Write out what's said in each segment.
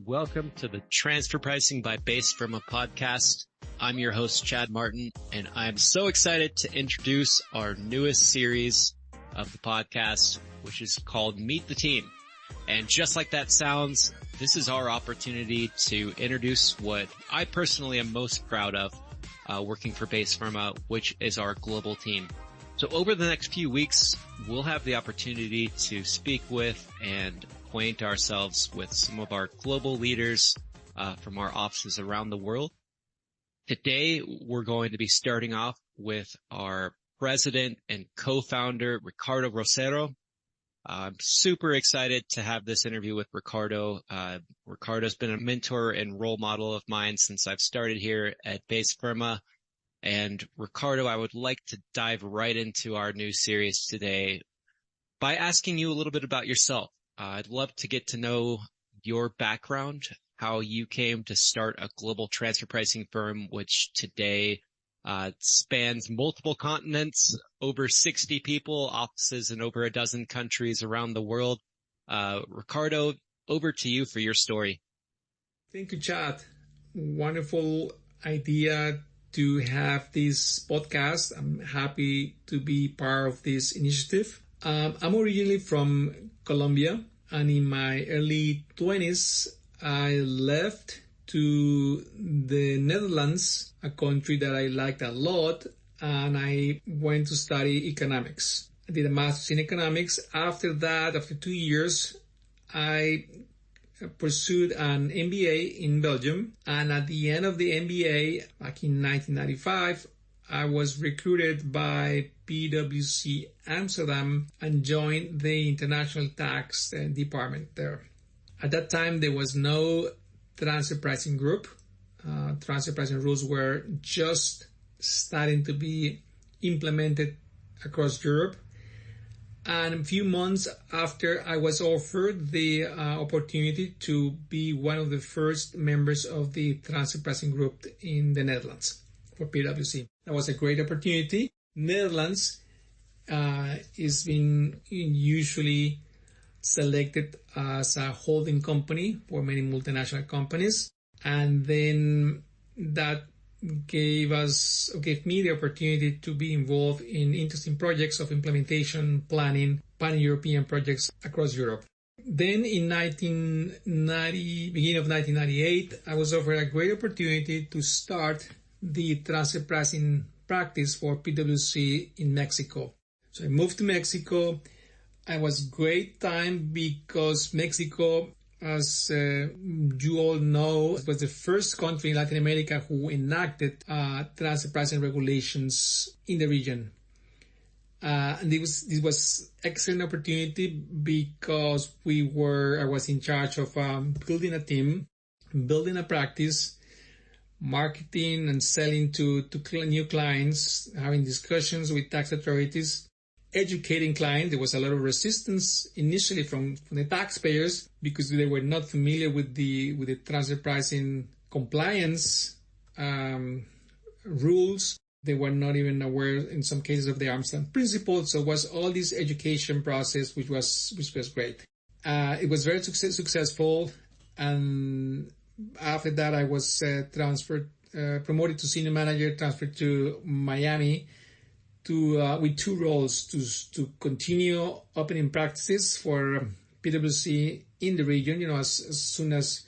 Welcome to the Transfer Pricing by BaseFirma podcast. I'm your host, Chad Martin, and I'm so excited to introduce our newest series of the podcast, which is called Meet the Team. And just like that sounds, this is our opportunity to introduce what I personally am most proud of working for BaseFirma, which is our global team. So over the next few weeks, we'll have the opportunity to speak with and acquaint ourselves with some of our global leaders from our offices around the world. Today, we're going to be starting off with our president and co-founder, Ricardo Rosero. I'm super excited to have this interview with Ricardo. Ricardo's been a mentor and role model of mine since I've started here at BaseFirma. And Ricardo, I would like to dive right into our new series today by asking you a little bit about yourself. I'd love to get to know your background, how you came to start a global transfer pricing firm, which today spans multiple continents, over 60 people, offices in over a dozen countries around the world. Ricardo, over to you for your story. Thank you, Chad. Wonderful idea to have this podcast. I'm happy to be part of this initiative. I'm originally from Colombia, and in my early 20s, I left to the Netherlands, a country that I liked a lot, and I went to study economics. I did a master's in economics. After that, after 2 years, I pursued an MBA in Belgium, and at the end of the MBA, back in 1995, I was recruited by PwC Amsterdam and joined the international tax department there. At that time, there was no transfer pricing group. Transfer pricing rules were just starting to be implemented across Europe. And a few months after, I was offered the opportunity to be one of the first members of the transfer pricing group in the Netherlands for PwC. That was a great opportunity. Netherlands is been usually selected as a holding company for many multinational companies, and then that gave me the opportunity to be involved in interesting projects of implementation, planning, pan-European projects across Europe. Then in beginning of 1998, I was offered a great opportunity to start the transfer pricing practice for PwC in Mexico. So I moved to Mexico. It was great time because Mexico, as you all know, was the first country in Latin America who enacted transfer pricing regulations in the region. And this was excellent opportunity because I was in charge of building a team, building a practice, marketing and selling to new clients, having discussions with tax authorities, educating clients. There was a lot of resistance initially from the taxpayers because they were not familiar with the transfer pricing compliance rules. They were not even aware in some cases of the arm's length principle. So it was all this education process, which was great. It was very successful, and after that, I was promoted to senior manager, transferred to Miami with two roles to continue opening practices for PwC in the region. As soon as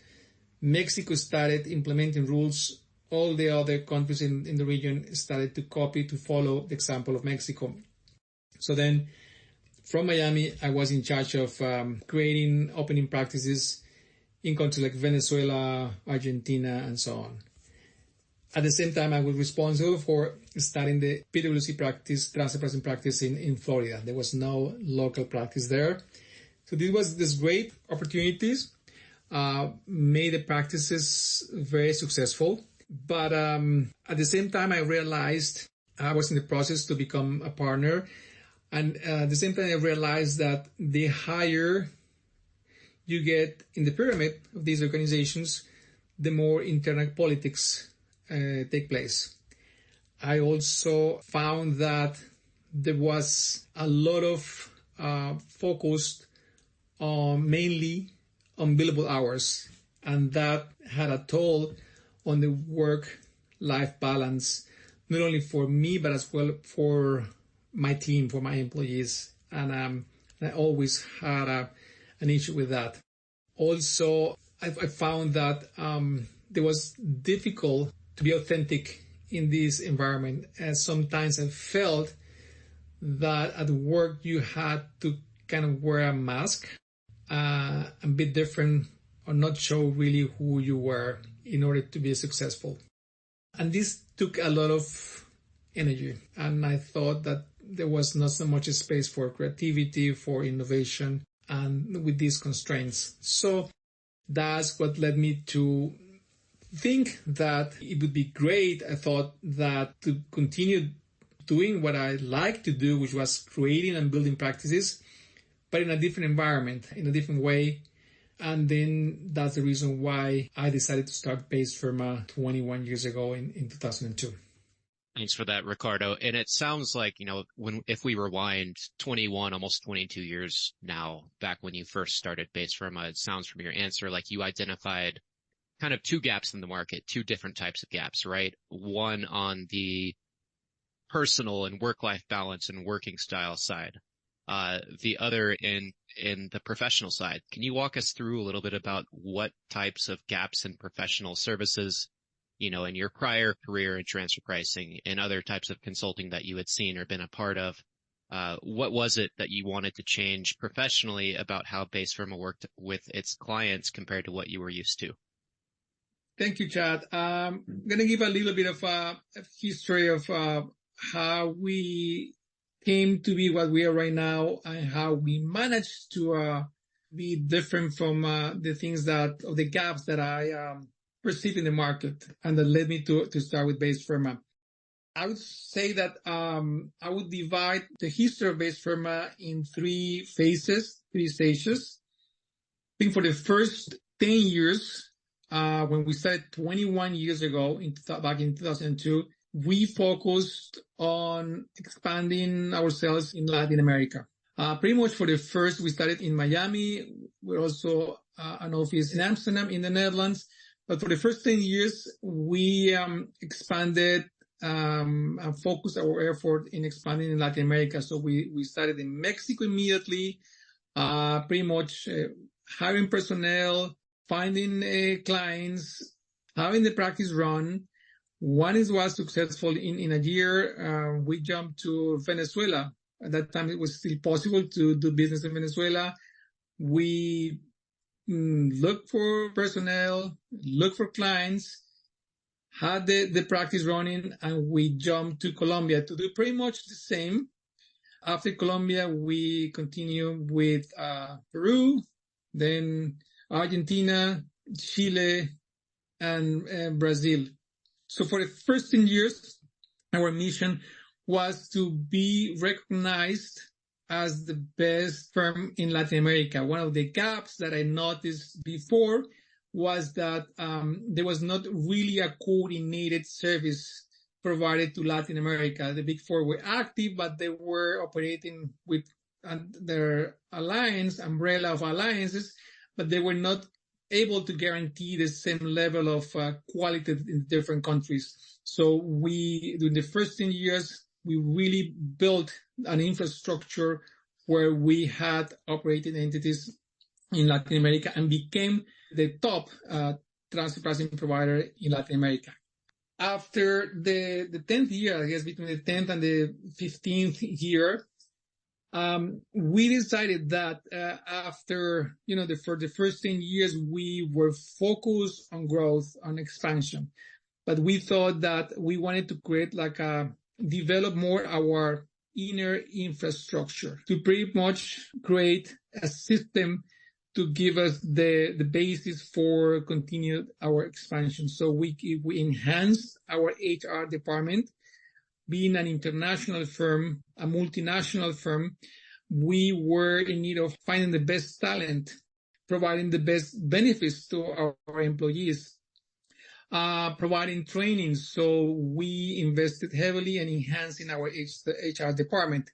Mexico started implementing rules, all the other countries in the region started to follow the example of Mexico. So then from Miami, I was in charge of creating opening practices in countries like Venezuela, Argentina, and so on. At the same time, I was responsible for starting the PwC practice, transfer pricing practice in Florida. There was no local practice there. So this great opportunities, made the practices very successful. But at the same time, I realized I was in the process to become a partner. And at the same time, I realized that the higher you get in the pyramid of these organizations, the more internal politics take place. I also found that there was a lot of focus mainly on billable hours. And that had a toll on the work-life balance, not only for me, but as well for my team, for my employees. And I always had an issue with that. Also, I found that it was difficult to be authentic in this environment. And sometimes I felt that at work you had to kind of wear a mask and be different or not show really who you were in order to be successful. And this took a lot of energy. And I thought that there was not so much space for creativity, for innovation, and with these constraints. So that's what led me to think that it would be great. I thought that to continue doing what I like to do, which was creating and building practices, but in a different environment, in a different way. And then that's the reason why I decided to start BaseFirma 21 years ago in 2002. Thanks for that, Ricardo. And it sounds like, if we rewind 21, almost 22 years now, back when you first started BaseFirma, it sounds from your answer like you identified kind of two gaps in the market, two different types of gaps, right? One on the personal and work-life balance and working style side. The other in the professional side. Can you walk us through a little bit about what types of gaps in professional services, in your prior career in transfer pricing and other types of consulting that you had seen or been a part of? What was it that you wanted to change professionally about how BaseFirma worked with its clients compared to what you were used to? Thank you, Chad. I'm going to give a little bit of a history of how we came to be what we are right now and how we managed to be different from the gaps that I perceive in the market, and that led me to start with BaseFirma. I would say that I would divide the history of BaseFirma in three stages. I think for the first 10 years, when we started 21 years ago, back in 2002, we focused on expanding ourselves in Latin America. Pretty much for the first, we started in Miami. We're also an office in Amsterdam in the Netherlands. But for the first 10 years, we expanded and focused our effort in expanding in Latin America. So we started in Mexico immediately, pretty much hiring personnel, finding clients, having the practice run. One was successful in a year. We jumped to Venezuela. At that time, it was still possible to do business in Venezuela. We looked for personnel, looked for clients, had the practice running, and we jumped to Colombia to do pretty much the same. After Colombia, we continued with Peru, then Argentina, Chile, and Brazil. So for the first 10 years, our mission was to be recognized as the best firm in Latin America. One of the gaps that I noticed before was that there was not really a coordinated service provided to Latin America. The Big Four were active, but they were operating with their umbrella of alliances, but they were not able to guarantee the same level of quality in different countries. So during the first 10 years, we really built an infrastructure where we had operating entities in Latin America and became the top transfer pricing provider in Latin America. After the 10th year, I guess between the 10th and the 15th year, we decided that after, for the first 10 years, we were focused on growth, on expansion. But we thought that we wanted to develop more our inner infrastructure to pretty much create a system to give us the basis for continued our expansion. So we enhanced our HR department. Being an international firm, a multinational firm, we were in need of finding the best talent, providing the best benefits to our employees, providing training. So we invested heavily in enhancing our HR department.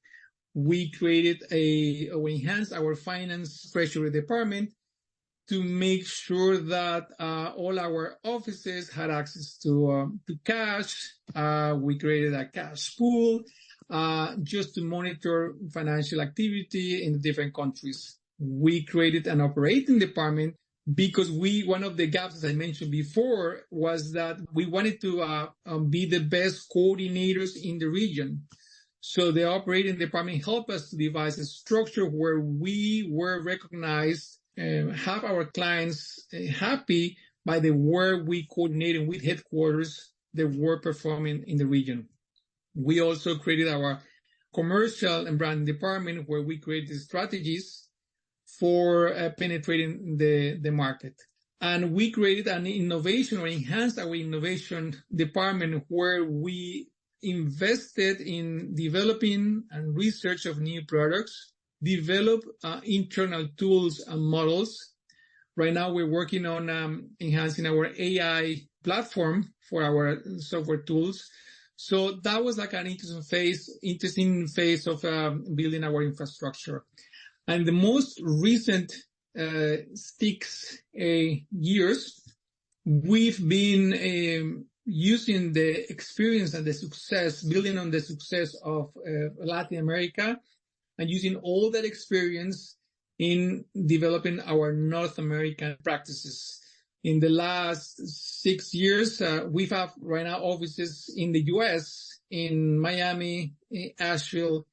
We enhanced our finance treasury department to make sure that all our offices had access to cash. We created a cash pool just to monitor financial activity in different countries. We created an operating department because one of the gaps, as I mentioned before, was that we wanted to be the best coordinators in the region. So the operating department helped us to devise a structure where we were recognized and have our clients happy by the work we coordinated with headquarters that were performing in the region. We also created our commercial and branding department where we created strategies for penetrating the market. And we created an innovation or enhanced our innovation department where we invested in developing and research of new products, develop internal tools and models. Right now, we're working on enhancing our AI platform for our software tools. So that was like an interesting phase of building our infrastructure. And the most recent 6 years, we've been using the experience and the success, building on the success of Latin America, and using all that experience in developing our North American practices. In the last 6 years, we have right now offices in the US, in Miami, in Asheville,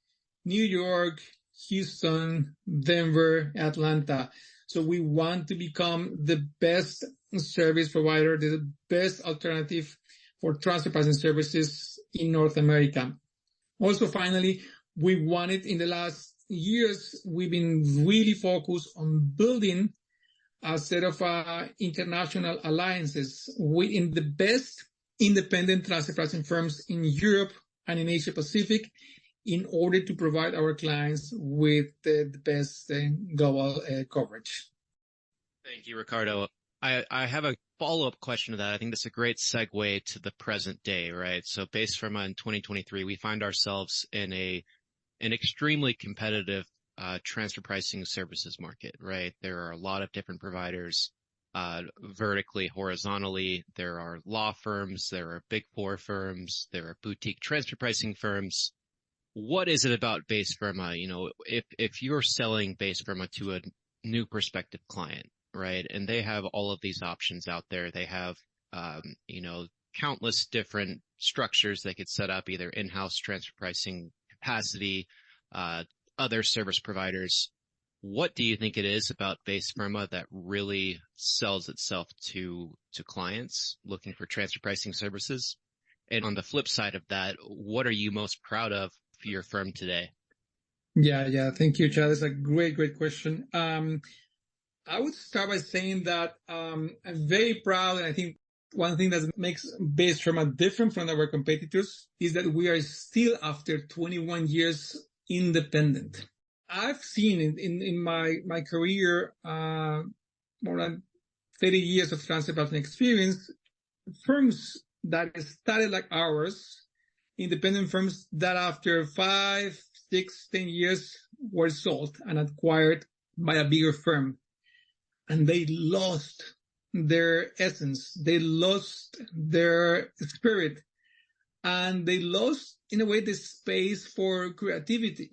New York, Houston, Denver, Atlanta. So we want to become the best service provider, the best alternative for transfer pricing services in North America. Also, finally, we wanted in the last years, we've been really focused on building a set of international alliances in the best independent transfer pricing firms in Europe and in Asia Pacific in order to provide our clients with the best global coverage. Thank you, Ricardo. I have a follow-up question to that. I think that's a great segue to the present day, right? So BaseFirma in 2023, we find ourselves in an extremely competitive transfer pricing services market, right? There are a lot of different providers, vertically, horizontally. There are law firms, there are big four firms, there are boutique transfer pricing firms. What is it about BaseFirma? You know, if you're selling BaseFirma to a new prospective client, right? And they have all of these options out there. They have, countless different structures they could set up, either in-house transfer pricing capacity, other service providers. What do you think it is about BaseFirma that really sells itself to clients looking for transfer pricing services? And on the flip side of that, what are you most proud of for your firm today? Yeah. Thank you, Chad. That's a great question. I would start by saying that I'm very proud, and I think one thing that makes BaseFirma different from our competitors is that we are still, after 21 years, independent. I've seen in my career more than 30 years of transfer pricing experience, firms that started like ours, independent firms that after 5, 6, 10 years were sold and acquired by a bigger firm. And they lost their essence, they lost their spirit, and they lost, in a way, the space for creativity.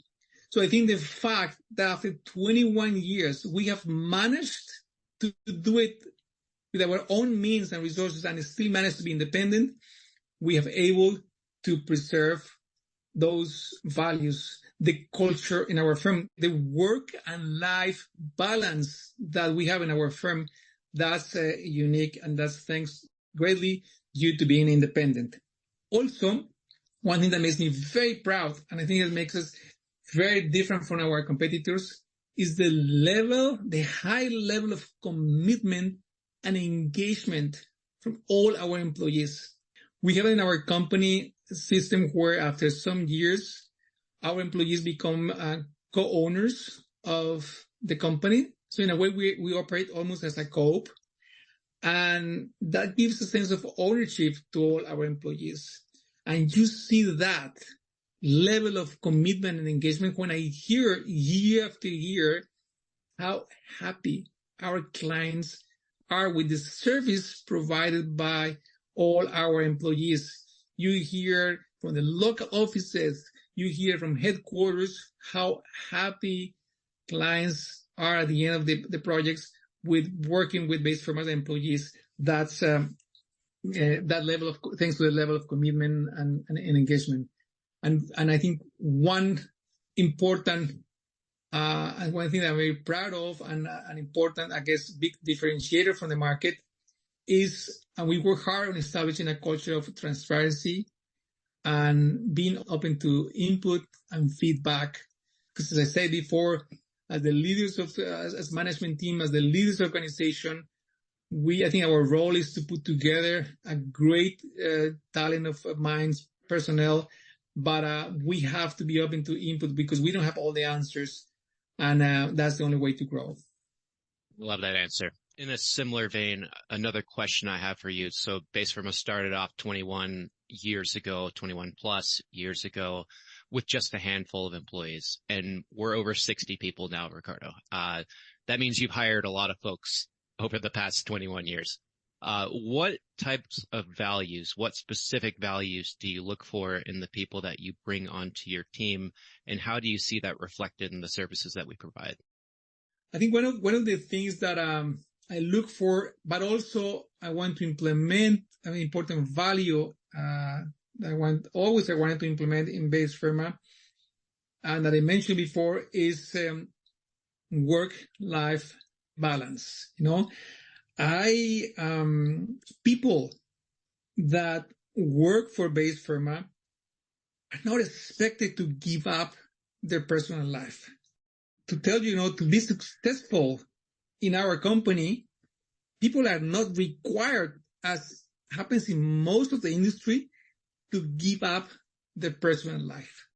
So I think the fact that after 21 years, we have managed to do it with our own means and resources and still managed to be independent, we have able to preserve those values, the culture in our firm, the work and life balance that we have in our firm. That's unique, and that's thanks greatly due to being independent. Also, one thing that makes me very proud, and I think it makes us very different from our competitors, is the high level of commitment and engagement from all our employees. We have in our company a system where after some years, our employees become co-owners of the company. So in a way, we operate almost as a co-op. And that gives a sense of ownership to all our employees. And you see that level of commitment and engagement when I hear year after year how happy our clients are with the service provided by all our employees. You hear from the local offices, you hear from headquarters how happy clients are at the end of the projects with working with BaseFirma's employees. That's that level of, thanks to the level of commitment and engagement. And I think one important and one thing that I'm very proud of and an important, I guess, big differentiator from the market is, and we work hard on establishing a culture of transparency and being open to input and feedback. Because as I said before, as the leaders of, as management team, as the leaders of the organization, I think our role is to put together a great talent of minds, personnel, but we have to be open to input because we don't have all the answers. And that's the only way to grow. Love that answer. In a similar vein, another question I have for you. So BaseFirma started off 21 plus years ago with just a handful of employees, and we're over 60 people now, Ricardo. That means you've hired a lot of folks over the past 21 years. What types of values, what specific values do you look for in the people that you bring onto your team, and how do you see that reflected in the services that we provide? I think one of the things that I look for, but also I want to implement an important value that I wanted to implement in BaseFirma, and that I mentioned before, is work-life balance. People that work for BaseFirma are not expected to give up their personal life. To tell you, to be successful in our company, people are not required, as happens in most of the industry, to give up their personal life.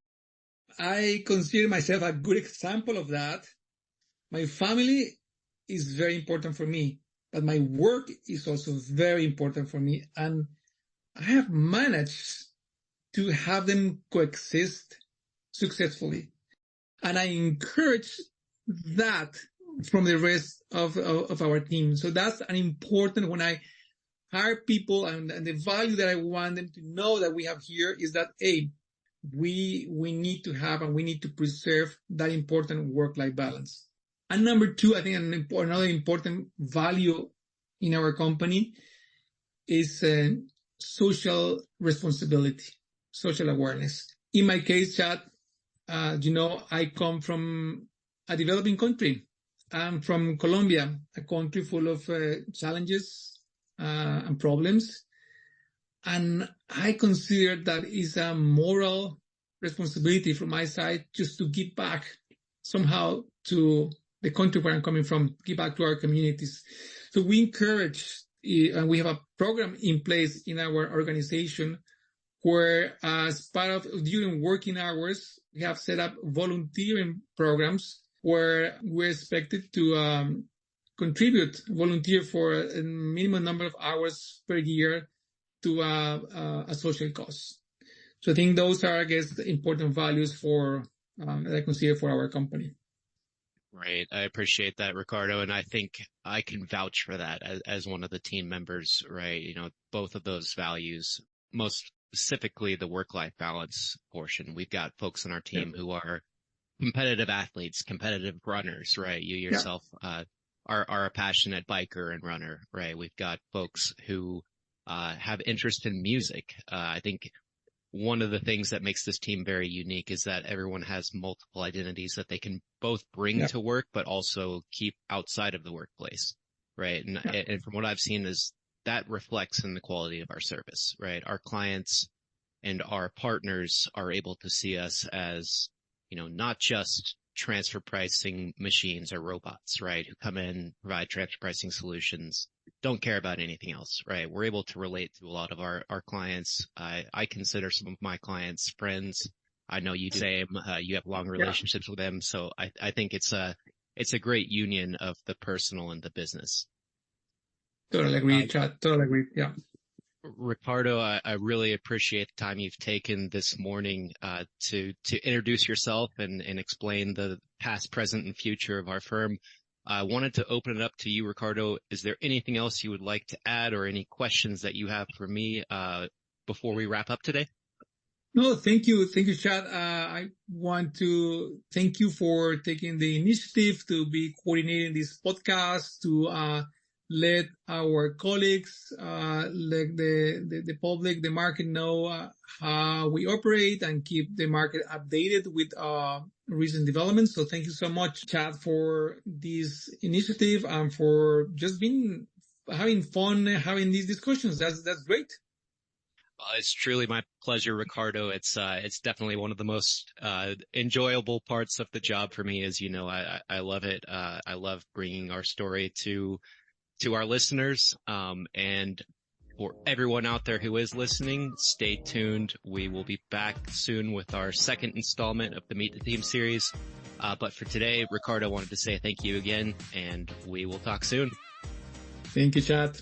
I consider myself a good example of that. My family is very important for me, but my work is also very important for me. And I have managed to have them coexist successfully. And I encourage that from the rest of our team. So that's an important, when I hire people, and the value that I want them to know that we have here is that, hey, we need to have and we need to preserve that important work-life balance. And number two, I think another important value in our company is social responsibility, social awareness. In my case, Chad, I come from a developing country. I'm from Colombia, a country full of challenges and problems. And I consider that is a moral responsibility from my side just to give back somehow to the country where I'm coming from, give back to our communities. So we encourage, and we have a program in place in our organization where, as part of during working hours, we have set up volunteering programs where we're expected to volunteer for a minimum number of hours per year to a social cause. So I think those are, I guess, the important values that I consider for our company. Right. I appreciate that, Ricardo. And I think I can vouch for that as one of the team members, right? Both of those values, most specifically the work-life balance portion. We've got folks on our team who are competitive athletes, competitive runners, right? You yourself are a passionate biker and runner, right? We've got folks who have interest in music. I think one of the things that makes this team very unique is that everyone has multiple identities that they can both bring to work, but also keep outside of the workplace, right? And from what I've seen is that reflects in the quality of our service, right? Our clients and our partners are able to see us as, not just transfer pricing machines or robots, right? Who come in, provide transfer pricing solutions, don't care about anything else, right? We're able to relate to a lot of our clients. I consider some of my clients friends. I know you same. You have long relationships with them. So I think it's a great union of the personal and the business. Totally agree, Chad. Totally agree. Yeah. Ricardo, I really appreciate the time you've taken this morning to introduce yourself and explain the past, present, and future of our firm. I wanted to open it up to you, Ricardo. Is there anything else you would like to add or any questions that you have for me before we wrap up today? No, thank you. Thank you, Chad. I want to thank you for taking the initiative to be coordinating this podcast, to let our colleagues, let the public, the market know how we operate and keep the market updated with recent developments. So thank you so much, Chad, for this initiative and for just having fun having these discussions. That's great. It's truly my pleasure, Ricardo. It's definitely one of the most, enjoyable parts of the job for me. As you know, I love it. I love bringing our story to our listeners. And for everyone out there who is listening, stay tuned. We will be back soon with our second installment of the Meet the Team series. But for today, Ricardo wanted to say thank you again, and we will talk soon. Thank you, Chad.